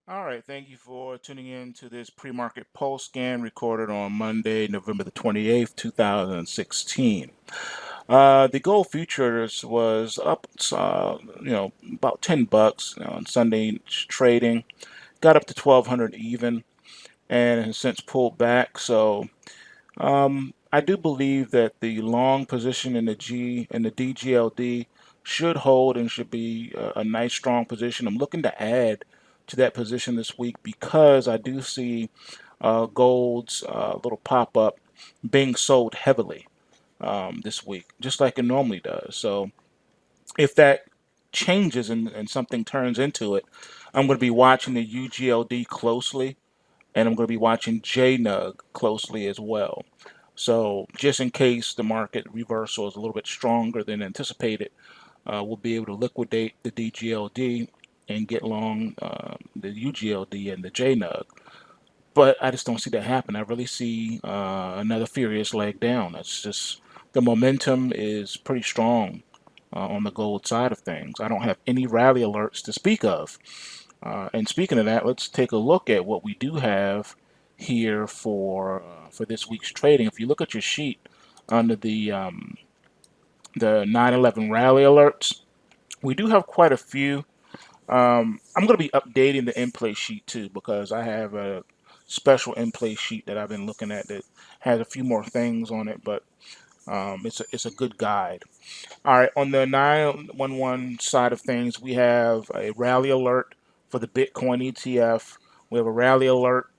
All right, thank you for tuning in to this pre-market pulse scan recorded on Monday, November the 28th, 2016. The gold futures was up, about $10 on Sunday trading, got up to 1,200 even, and has since pulled back. So I do believe that the long position in the DGLD should hold and should be a nice strong position. I'm looking to add to that position this week because I do see gold's little pop up being sold heavily this week, just like it normally does. So if that changes and something turns into it, I'm going to be watching the UGLD closely, and I'm going to be watching JNUG closely as well. So just in case the market reversal is a little bit stronger than anticipated, we'll be able to liquidate the DGLD and get long the UGLD and the JNUG. But I just don't see that happen. I really see another furious leg down. That's just the momentum is pretty strong on the gold side of things. I don't have any rally alerts to speak of. And speaking of that, let's take a look at what we do have here for this week's trading. If you look at your sheet under the 9/11 rally alerts, we do have quite a few. I'm going to be updating the in-play sheet too because I have a special in-play sheet that I've been looking at that has a few more things on it, but it's a good guide. All right, on the 911 side of things, we have a rally alert for the Bitcoin ETF. We have a rally alert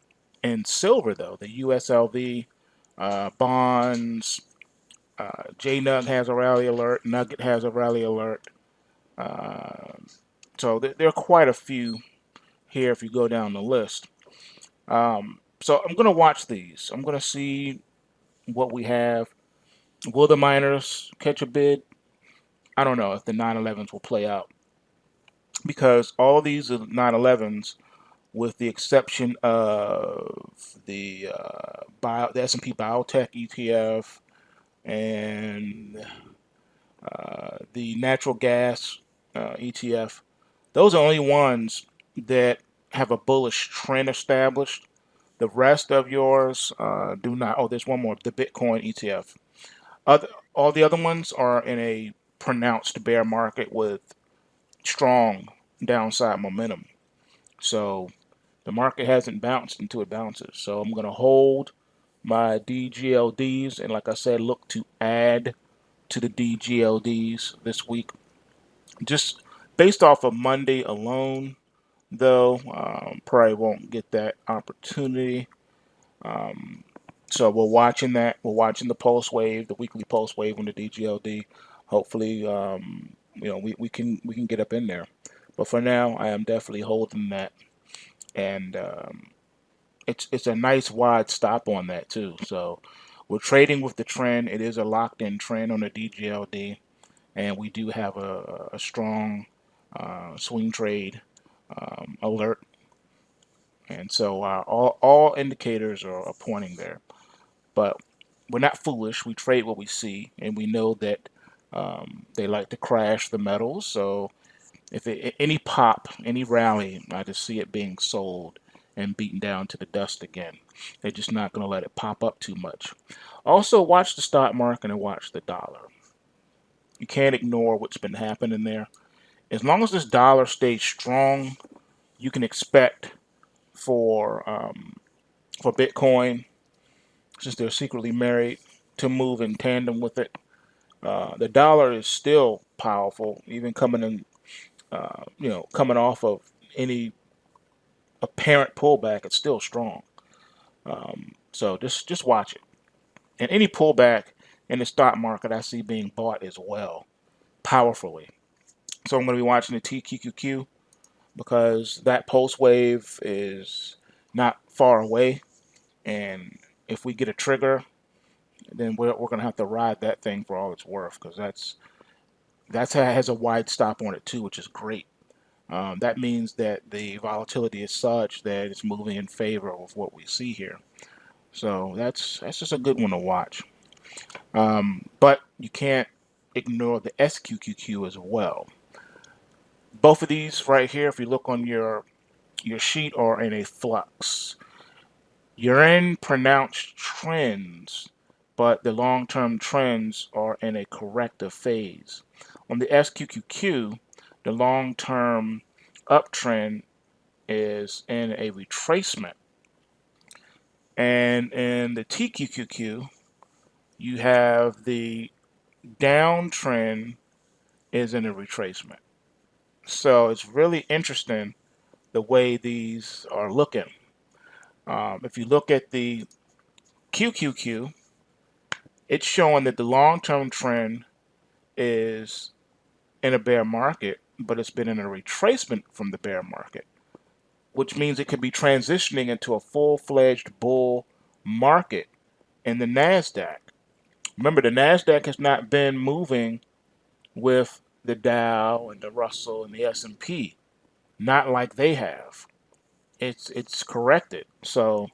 in silver, though. The USLV bonds, JNUG has a rally alert, Nugget has a rally alert. So there are quite a few here if you go down the list. So I'm going to watch these. I'm going to see what we have. Will the miners catch a bid? I don't know if the 911s will play out because all these are 911s, with the exception of the S&P Biotech ETF and the natural gas ETF. Those are only ones that have a bullish trend established. The rest of yours do not. Oh, there's one more, the Bitcoin ETF. All the other ones are in a pronounced bear market with strong downside momentum. So the market hasn't bounced until it bounces. So I'm going to hold my DGLDs, and like I said, look to add to the DGLDs this week. Just based off of Monday alone, though, probably won't get that opportunity. So we're watching that. We're watching the pulse wave, the weekly pulse wave on the DGLD. Hopefully, we can get up in there. But for now, I am definitely holding that, and it's a nice wide stop on that too. So we're trading with the trend. It is a locked-in trend on the DGLD, and we do have a strong swing trade alert. And so all indicators are pointing there. But we're not foolish. We trade what we see, and we know that they like to crash the metals. So if any pop, any rally, I just see it being sold and beaten down to the dust again. They're just not going to let it pop up too much. Also, watch the stock market and watch the dollar. You can't ignore what's been happening there. As long as this dollar stays strong, you can expect for Bitcoin, since they're secretly married, to move in tandem with it. The dollar is still powerful, even coming off of any apparent pullback. It's still strong. So just watch it. And any pullback in the stock market, I see being bought as well, powerfully. So I'm going to be watching the TQQQ because that pulse wave is not far away, and if we get a trigger, then we're going to have to ride that thing for all it's worth because that's has a wide stop on it too, which is great. That means that the volatility is such that it's moving in favor of what we see here. So that's just a good one to watch. But you can't ignore the SQQQ as well. Both of these right here, if you look on your your sheet are in a flux. You're in pronounced trends, but the long-term trends are in a corrective phase. On the SQQQ, the long-term uptrend is in a retracement. And in the TQQQ, you have the downtrend is in a retracement. So it's really interesting the way these are looking. If you look at the QQQ, it's showing that the long-term trend is in a bear market, but it's been in a retracement from the bear market, which means it could be transitioning into a full-fledged bull market in the NASDAQ. Remember, the NASDAQ has not been moving with the Dow and the Russell and the S&P, not like they have. It's corrected. So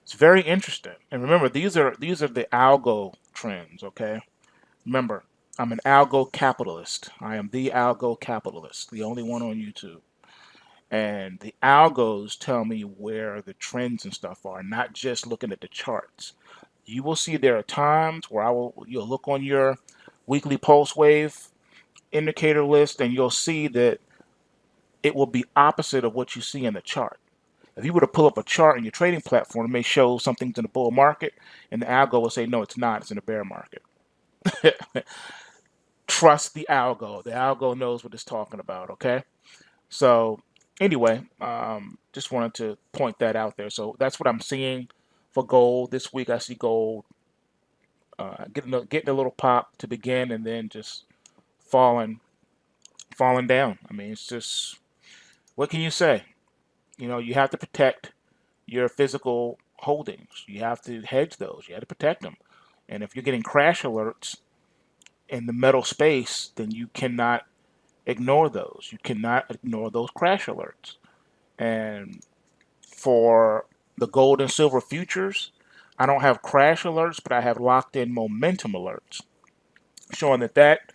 it's very interesting. And remember, these are the algo trends, okay? Remember, I'm an algo capitalist. I am the algo capitalist, the only one on YouTube. And the algos tell me where the trends and stuff are, not just looking at the charts. You will see there are times where you'll look on your weekly pulse wave indicator list and you'll see that it will be opposite of what you see in the chart. If you were to pull up a chart in your trading platform, it may show something's in the bull market, and the algo will say, no, it's not, it's in a bear market. Trust the algo. The algo knows what it's talking about, okay? So anyway, just wanted to point that out there. So that's what I'm seeing for gold this week. I see gold getting a little pop to begin, and then just falling down. I mean, it's just, what can you say? You know, you have to protect your physical holdings. You have to hedge those. You have to protect them. And if you're getting crash alerts in the metal space, then you cannot ignore those. You cannot ignore those crash alerts. And for the gold and silver futures, I don't have crash alerts, but I have locked in momentum alerts, showing that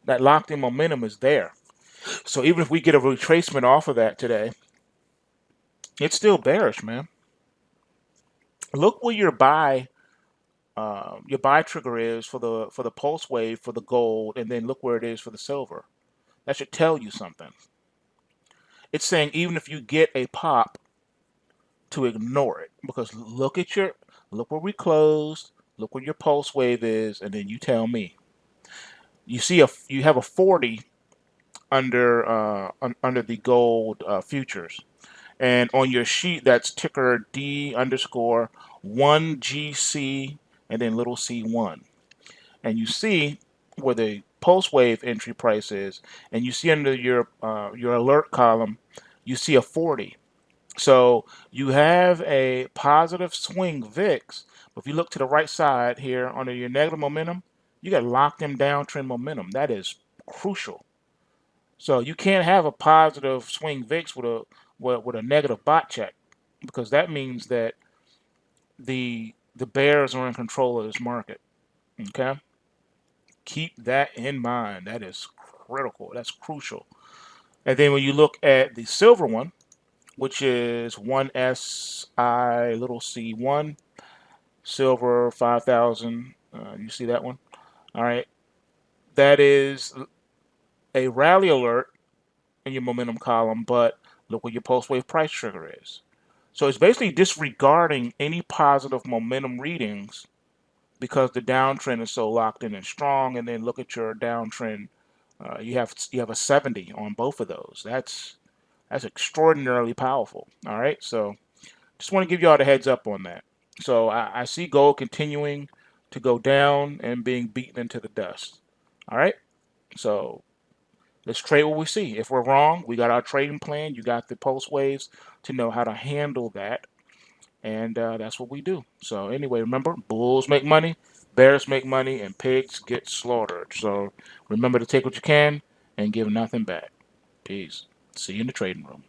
locked in momentum is there. So even if we get a retracement off of that today, it's still bearish, man. Look where your buy trigger is for the pulse wave for the gold, and then look where it is for the silver. That should tell you something. It's saying even if you get a pop, to ignore it, because look where we closed, look where your pulse wave is, and then you tell me. You have a 40 under the gold futures. And on your sheet, that's ticker D_1GC and then little c1. And you see where the pulse wave entry price is, and you see under your alert column, you see a 40. So you have a positive swing VIX. But if you look to the right side here under your negative momentum, you got locked in downtrend momentum. That is crucial. So you can't have a positive swing VIX with a negative bot check, because that means that the bears are in control of this market. Okay? Keep that in mind. That is critical. That's crucial. And then when you look at the silver one, which is 1SI little c1, silver 5,000. You see that one? All right. That is a rally alert in your momentum column, but look what your post wave price trigger is. So it's basically disregarding any positive momentum readings because the downtrend is so locked in and strong. And then look at your downtrend. You have a 70 on both of those. That's extraordinarily powerful. All right, so just want to give you all the heads up on that. So I see gold continuing to go down and being beaten into the dust. All right, so let's trade what we see. If we're wrong, we got our trading plan. You got the pulse waves to know how to handle that, and that's what we do. So anyway, remember, bulls make money, bears make money, and pigs get slaughtered. So remember to take what you can and give nothing back. Peace. See you in the trading room.